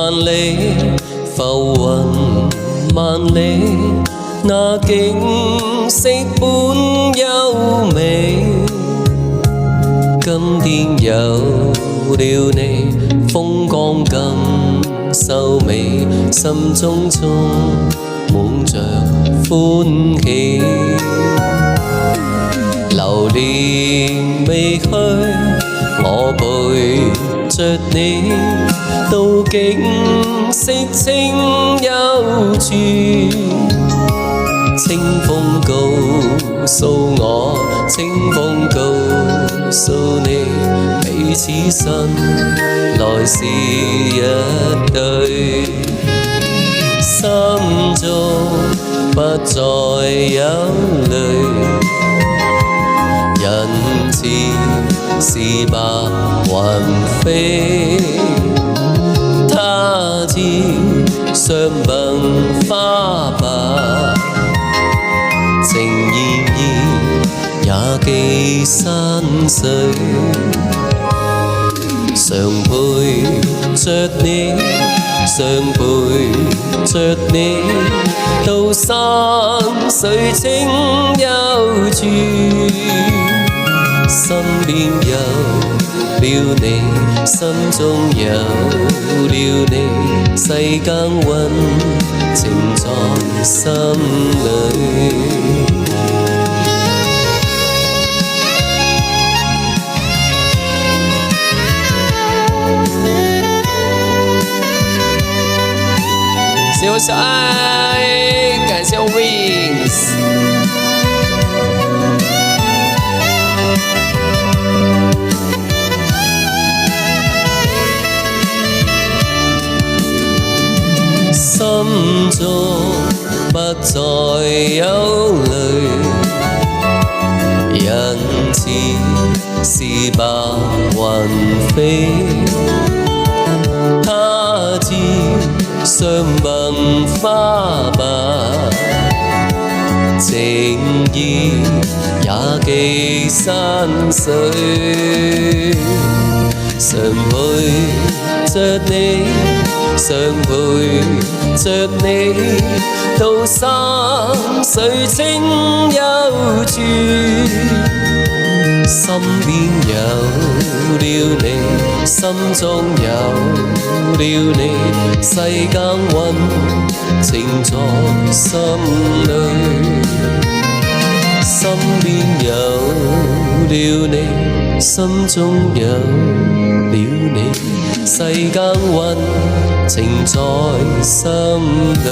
萬里，浮雲萬里，那景色般優美。今天有了你，風光更秀美，心中充滿着歡喜。流年未去，我陪着你，到景色清幽處。清風告訴我，清風告訴你，彼此生來是一對。心中不再有淚，人似是白雲飛，他朝相伴花白，情意也記山水。常陪着你，常陪着你，到山水清幽處。身邊有了你，心中有了你，世間溫情在心裏。谢谢我小爱，感谢我 Wings。心中不再有淚，人似是白雲飛，他朝相伴花白，情意也記山水。常陪着你，常陪着你，到山水清幽處。身邊有了你，心中有了你，世間溫情在心裏。身邊有了你，心中有了你，世間溫情在心裏。